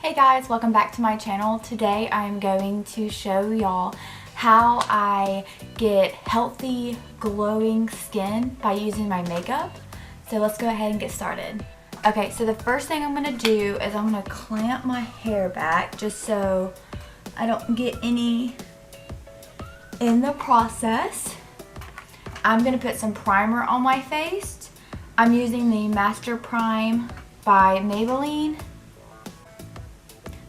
Hey guys, welcome back to my channel. Today I'm going to show y'all how I get healthy, glowing skin by using my makeup. So let's go ahead and get started. Okay, so the first thing I'm going to do is I'm going to clamp my hair back just so I don't get any in the process. I'm going to put some primer on my face. I'm using the Master Prime by Maybelline.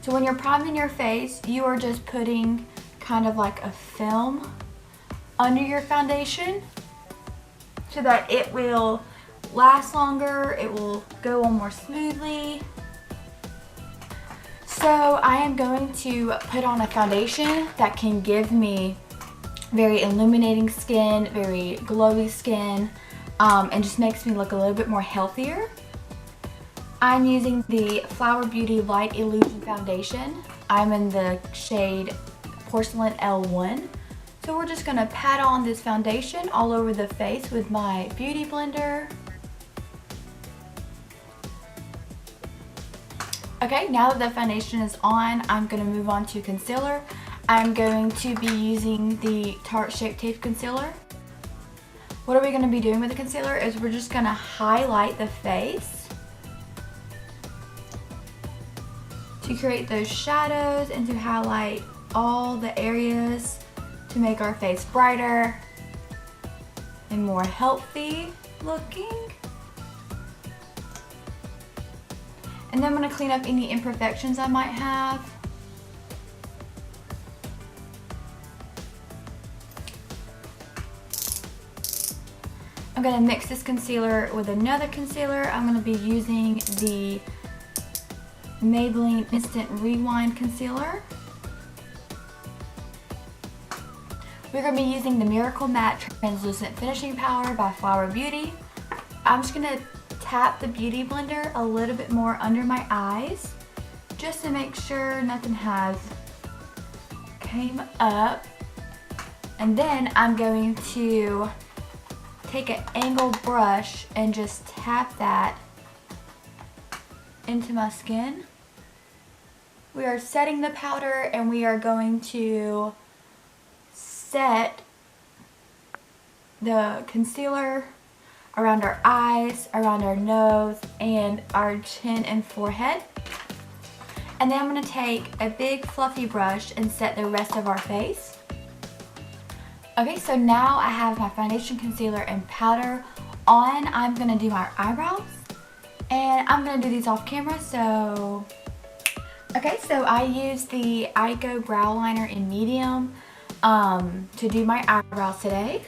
So when you're priming your face, you are just putting kind of like a film under your foundation so that it will last longer, it will go on more smoothly. So I am going to put on a foundation that can give me very illuminating skin, very glowy skin, and just makes me look a little bit more healthier. I'm using the Flower Beauty Light Illusion Foundation. I'm in the shade Porcelain L1. So we're just going to pat on this foundation all over the face with my beauty blender. Okay, now that the foundation is on, I'm going to move on to concealer. I'm going to be using the Tarte ShapeTape concealer. What are we going to be doing with the concealer is we're just going to highlight the face to create those shadows and to highlight all the areas to make our face brighter and more healthy looking. And then I'm going to clean up any imperfections I might have. I'm going to mix this concealer with another concealer. I'm going to be using the Maybelline Instant Rewind Concealer. We're going to be using the Miracle Matte Translucent Finishing Powder by Flower Beauty. I'm just going to tap the Beauty Blender a little bit more under my eyes just to make sure nothing has came up. And then I'm going to take an angled brush and just tap that into my skin. We are setting the powder and we are going to set the concealer around our eyes, around our nose, and our chin and forehead. And then I'm going to take a big fluffy brush and set the rest of our face. Okay, so now I have my foundation, concealer, and powder on. I'm going to do my eyebrows. And I'm going to do these off camera, so... Okay, so I used the Eyeko brow liner in medium to do my eyebrows today.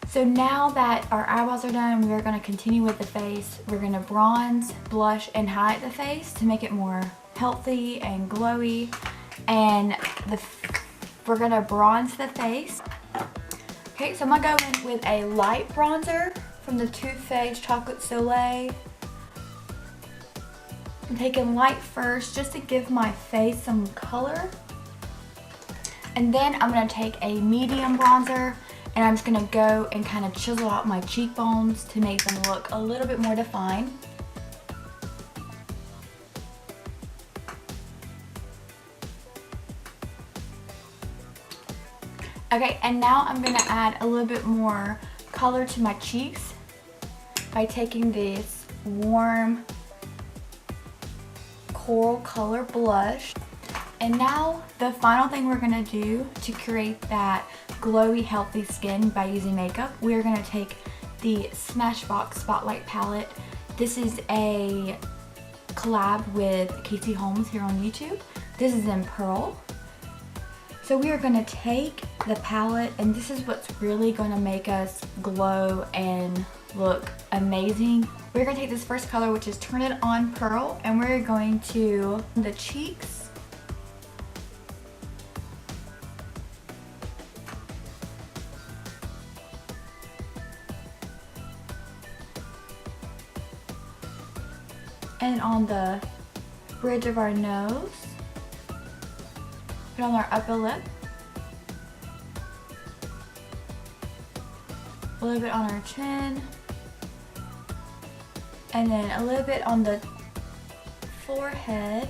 So now that our eyebrows are done, we are going to continue with the face. We're going to bronze, blush, and highlight the face to make it more healthy and glowy. And we're going to bronze the face. Okay, so I'm going to go in with a light bronzer from the Too Faced Chocolate Soleli. I'm taking light first just to give my face some color. And then I'm going to take a medium bronzer and I'm just going to go and kind of chisel out my cheekbones to make them look a little bit more defined. Okay, and now I'm going to add a little bit more color to my cheeks by taking this warm coral color blush. And now the final thing we're going to do to create that glowy, healthy skin by using makeup, we are going to take the Smashbox Spotlight palette. This is a collab with Holmes here on YouTube. This is in Pearl. So we are going to take the palette, and this is what's really going to make us glow and look amazing. We're going to take this first color, which is Turn It On Pearl, and we're going to the cheeks. And on the bridge of our nose. Put on our upper lip. A little bit on our chin. and then a little bit on the forehead,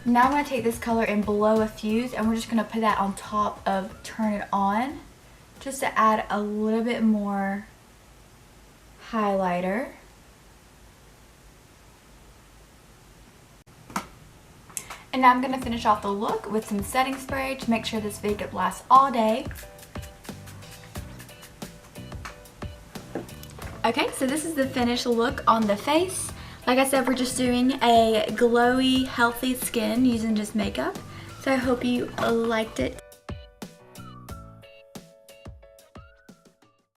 Now I'm going to take this color and blow a fuse, and we're just going to put that on top of Turn It On, just to add a little bit more highlighter. And now I'm going to finish off the look with some setting spray to make sure this makeup lasts all day. Okay, so this is the finished look on the face. Like I said, we're just doing a glowy, healthy skin using just makeup. So I hope you liked it.